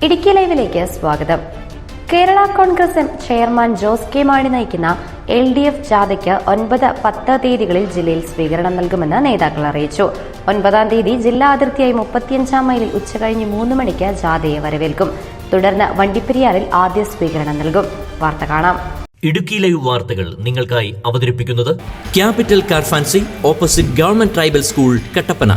ഇടുക്കി ലൈവിലേക്ക് സ്വാഗതം. Kerala Congress M chairman Jose K Mani നയിക്കുന്ന LDF ജാഥയ്ക്ക് 9, 10 തീയതികളിൽ ജില്ലയിൽ സ്വീകരണം നൽകുമെന്ന് നേതാക്കൾ അറിയിച്ചു. 9-ാം തീയതി ജില്ലാ അതിർത്തിയായി 35-ാം മൈലിൽ ഉച്ചകഴിഞ്ഞ് 3 മണിക്ക് ജാഥയെ വരവേൽക്കും. തുടർന്ന് വണ്ടിപ്പെരിയാറിൽ ആദ്യ സ്വീകരണം നൽകും. വാർത്ത കാണാം. ഇടുക്കി ലൈവ് വാർത്തകൾ നിങ്ങൾക്കായി അവതരിപ്പിക്കുന്നത് capital car fancy opposite government tribal school, Kattappana.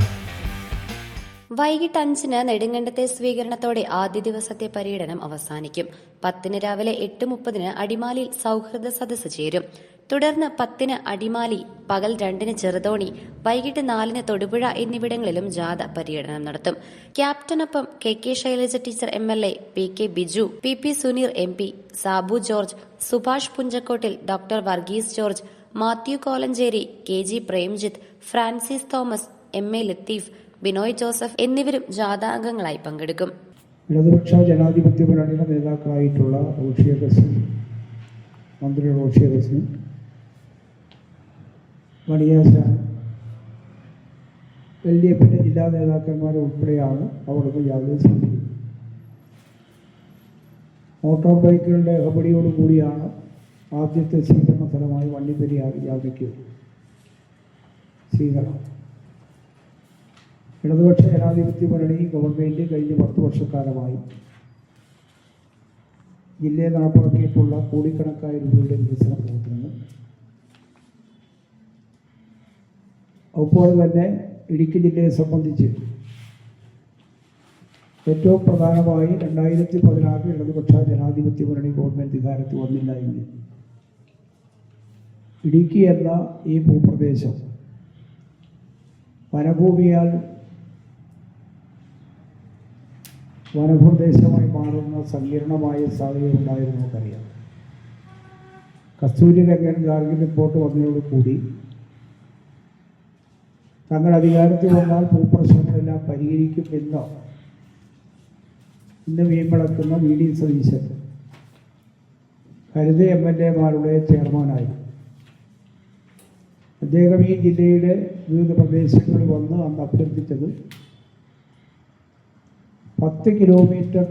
വൈകിട്ട് 5-ന് നെടുങ്കണ്ടത്തെ സ്വീകരണത്തോടെ ആദ്യ ദിവസത്തെ പര്യടനം അവസാനിക്കും. 10-ന് രാവിലെ 8:30-ന് അടിമാലിയിൽ സൗഹൃദ സദസ്സ് ചേരും. തുടർന്ന് 10-ന് അടിമാലി, പകൽ 2-ന് ചെറുതോണി, വൈകിട്ട് 4-ന് തൊടുപുഴ എന്നിവിടങ്ങളിലും ജാഥ പര്യടനം നടത്തും. ക്യാപ്റ്റനൊപ്പം KK Shailaja teacher MLA, PK Biju, PP Suneer MP, Sabu George, Subhash Punchakottil, doctor Varghese George, Mathew Kolenchery, KG Premjith, Francis Thomas, MA Latheef, Binoy Joseph എന്നിവരും ജാഥാംഗങ്ങളായി പങ്കെടുക്കും. ഇടതുപക്ഷ ജനാധിപത്യ മുന്നണിയുടെ നേതാക്കളായിട്ടുള്ള റോഷി അഗസ്റ്റിൻ, മന്ത്രി റോഷി അഗസ്റ്റിൻ, മണിയാശാൻ, LDFിന്റെ ജില്ലാ നേതാക്കന്മാർ ഉൾപ്പെടെയാണ് അവിടുന്ന് ജാഥയിൽ സ്വീകരിക്കുന്നത്. മോട്ടോർ ബൈക്കുകളുടെ അകമ്പടിയോടുകൂടിയാണ് ആദ്യത്തെ സ്വീകരണ സ്ഥലമായി വണ്ടിപ്പെരിയാർ ജാഥയ്ക്ക് സ്വീകരണം. ഇടതുപക്ഷ ജനാധിപത്യ മുന്നണി ഗവൺമെൻറ് കഴിഞ്ഞ 10 വർഷക്കാലമായി ജില്ലയിൽ നടപ്പാക്കിയിട്ടുള്ള കോടിക്കണക്കായ രൂപയുടെ വികസന പ്രവർത്തനങ്ങൾ, അതുപോലെ തന്നെ ഇടുക്കി ജില്ലയെ സംബന്ധിച്ച് ഏറ്റവും പ്രധാനമായി 2016 ഇടതുപക്ഷ ജനാധിപത്യ മുന്നണി ഗവൺമെൻറ് അധികാരത്തിൽ വന്നില്ല എങ്കിൽ ഇടുക്കി എന്ന ഈ ഭൂപ്രദേശം വനപ്രദേശമായി മാറുന്ന സങ്കീർണമായ സാധ്യത ഉണ്ടായിരുന്നു നമുക്കറിയാം. കസ്തൂരി രംഗൻ ഗാർഗിൽ റിപ്പോർട്ട് വന്നതോടുകൂടി തങ്ങൾ അധികാരത്തിൽ വന്നാൽ ഭൂപ്രശ്നങ്ങളെല്ലാം പരിഹരിക്കും ഇന്ന് വീമ്പിളക്കുന്ന VD സതീശൻ ഹരിത MLAമാരുടെ ചെയർമാനായി അദ്ദേഹം ഈ ജില്ലയുടെ വിവിധ പ്രദേശങ്ങളിൽ വന്ന് അന്ന് അഭ്യർത്ഥിച്ചത് 10 കിലോമീറ്റർ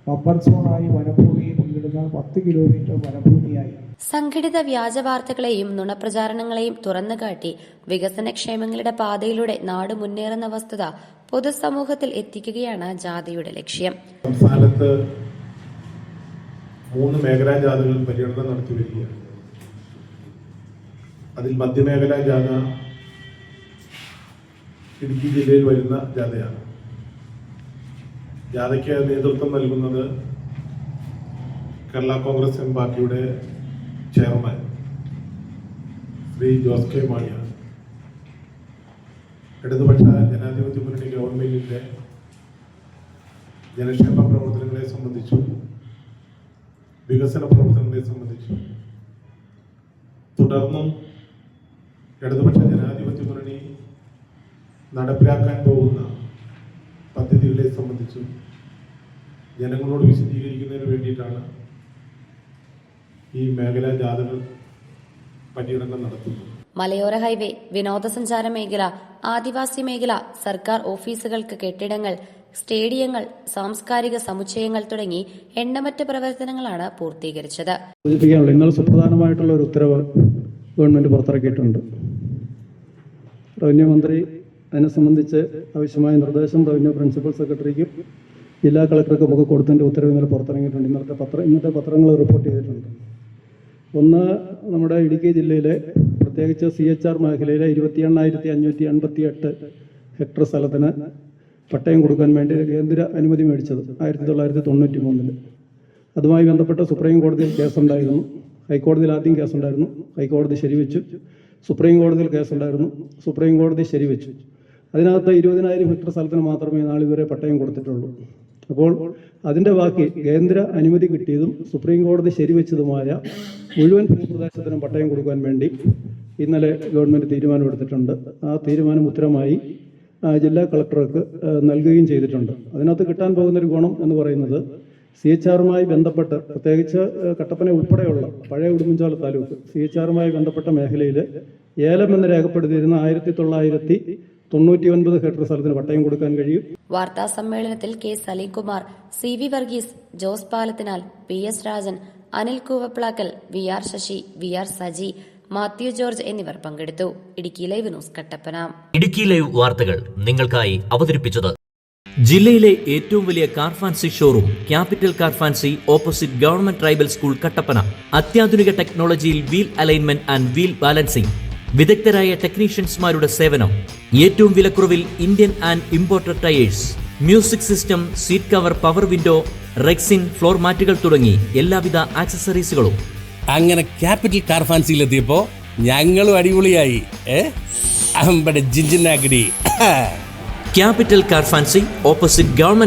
റബ്ബർ സോണായി വനഭൂമിയെ പങ്കിടുന്ന 10 കിലോമീറ്റർ വനഭൂമിയായി. സംഘടിത വ്യാജ വാർത്തകളെയും നുണപ്രചാരണങ്ങളെയും തുറന്നുകാട്ടി വികസനക്ഷേമങ്ങളുടെ പാതയിലൂടെ നാട് മുന്നേറുന്ന വസ്തുത പൊതുസമൂഹത്തിൽ എത്തിക്കുകയാണ് ജാഥയുടെ ലക്ഷ്യം. സംസ്ഥാനത്ത് 3 മേഖലാ ജാഥകൾ പര്യടനം നടത്തി വരികയാണ്. അതിൽ മധ്യമേഖലാ ജാഥ ഇടുക്കി ജില്ലയിൽ വരുന്ന ജാഥയാണ്. ജാഥയ്ക്ക് നേതൃത്വം നൽകുന്നത് കേരള കോൺഗ്രസ് എം പാർട്ടിയുടെ ചെയർമാൻ ശ്രീ ജോസ് കെ മാണിയാണ്. ഇടതുപക്ഷ ജനാധിപത്യ മുന്നണി ഗവൺമെന്റിന്റെ ജനക്ഷേമ പ്രവർത്തനങ്ങളെ സംബന്ധിച്ചും വികസന പ്രവർത്തനങ്ങളെ സംബന്ധിച്ചും തുടർന്നും ഇടതുപക്ഷ ജനാധിപത്യ മുന്നണി നടപ്പിലാക്കാൻ പോകുന്ന പദ്ധതികളെ സംബന്ധിച്ചും ജനങ്ങളോട് വിശദീകരിക്കുന്നതിന് വേണ്ടിയിട്ടാണ് ഈ മേഖലാ ജാഥകൾ പര്യടനം നടത്തുന്നത്. മലയോര ഹൈവേ, വിനോദസഞ്ചാര മേഖല, ആദിവാസി മേഖല, സർക്കാർ ഓഫീസുകൾക്ക് കെട്ടിടങ്ങൾ, സ്റ്റേഡിയങ്ങൾ, സാംസ്കാരിക സമുച്ചയങ്ങൾ തുടങ്ങി എണ്ണമറ്റ പ്രവർത്തനങ്ങളാണ് പൂർത്തീകരിച്ചത്. ഇന്നലെ സുപ്രധാനമായിട്ടുള്ള ഒരു ഉത്തരവ് ഗവൺമെന്റ് പുറത്തിറക്കിയിട്ടുണ്ട്. റവന്യൂ മന്ത്രി അതിനെ സംബന്ധിച്ച് ആവശ്യമായ നിർദ്ദേശം റവന്യൂ പ്രിൻസിപ്പൽ സെക്രട്ടറിക്കും ജില്ലാ കളക്ടർക്കും ഒക്കെ കൊടുത്തതിൻ്റെ ഉത്തരവ് ഇന്നലെ പുറത്തിറങ്ങിയിട്ടുണ്ട്. ഇന്നത്തെ പത്രങ്ങൾ റിപ്പോർട്ട് ചെയ്തിട്ടുണ്ട്. ഒന്ന്, നമ്മുടെ ഇടുക്കി ജില്ലയിലെ പ്രത്യേകിച്ച് CHR മേഖലയിലെ 28,588 ഹെക്ടർ സ്ഥലത്തിന് പട്ടയം കൊടുക്കാൻ വേണ്ടി കേന്ദ്ര അനുമതി മേടിച്ചത് 1993. അതുമായി ബന്ധപ്പെട്ട് സുപ്രീം കോടതിയിൽ കേസുണ്ടായിരുന്നു. ഹൈക്കോടതിയിൽ ആദ്യം കേസുണ്ടായിരുന്നു, ഹൈക്കോടതി ശരിവെച്ചു. സുപ്രീം കോടതിയിൽ കേസുണ്ടായിരുന്നു, സുപ്രീം കോടതി ശരിവെച്ചു. അതിനകത്ത് 20,000 ഹെക്ടർ സ്ഥലത്തിന് മാത്രമേ നാളിതുവരെ പട്ടയം കൊടുത്തിട്ടുള്ളൂ. അപ്പോൾ അതിൻ്റെ ബാക്കി കേന്ദ്ര അനുമതി കിട്ടിയതും സുപ്രീം കോടതി ശരിവെച്ചതുമായ മുഴുവൻ ഭൂപ്രദേശത്തിനും പട്ടയം കൊടുക്കാൻ വേണ്ടി ഇന്നലെ ഗവൺമെൻറ് തീരുമാനമെടുത്തിട്ടുണ്ട്. ആ തീരുമാനം ഉത്തരമായി ജില്ലാ കളക്ടർക്ക് നൽകുകയും ചെയ്തിട്ടുണ്ട്. അതിനകത്ത് കിട്ടാൻ പോകുന്നൊരു ഗുണം എന്ന് പറയുന്നത് CHRുമായി ബന്ധപ്പെട്ട് പ്രത്യേകിച്ച് കട്ടപ്പന ഉൾപ്പെടെയുള്ള പഴയ ഉടുമ്പൻചോല താലൂക്ക് CHRുമായി ബന്ധപ്പെട്ട മേഖലയിൽ ഏലം എന്ന് രേഖപ്പെടുത്തിയിരുന്ന 1900 99 ഹെക്ടർ സ്ഥലത്തിന് പട്ടയം കൊടുക്കാൻ കഴിയും. വാർത്താ സമ്മേളനത്തിൽ K Saleemkumar, C V Varghese, Jose Palathinal, P S Rajan, Anil Koovaplackal, V R Sasi, V R Saji, Mathew George എന്നിവർ പങ്കെടുത്തു. Idukki live news Kattappana. Idukki live വാർത്തകൾ നിങ്ങൾക്കായി അവതരിപ്പിച്ചത് ജില്ലയിലെ ഏറ്റവും വലിയ car fancy showroom capital car fancy, opposite government tribal school, Kattappana. അത്യാധുനിക ടെക്നോളജിയിൽ wheel alignment and wheel balancing, വിദഗ്ധരായ ടെക്നീഷ്യൻസ്മാരുടെ സേവനം, ഏറ്റവും വിലക്കുറവിൽ Indian and imported tyres, music system, seat cover, power window, rexine, floor മാറ്റുകൾ തുടങ്ങി എല്ലാവിധ ആക്സസറീസുകളും. അങ്ങനെ ക്യാപിറ്റൽ കാർ ഫാൻസിയിലെത്തിയപ്പോ ഞങ്ങളും അടിപൊളിയായി. അമ്പടെ ജിഞ്ചിനാക്കിടി. Capital car fancy, opposite government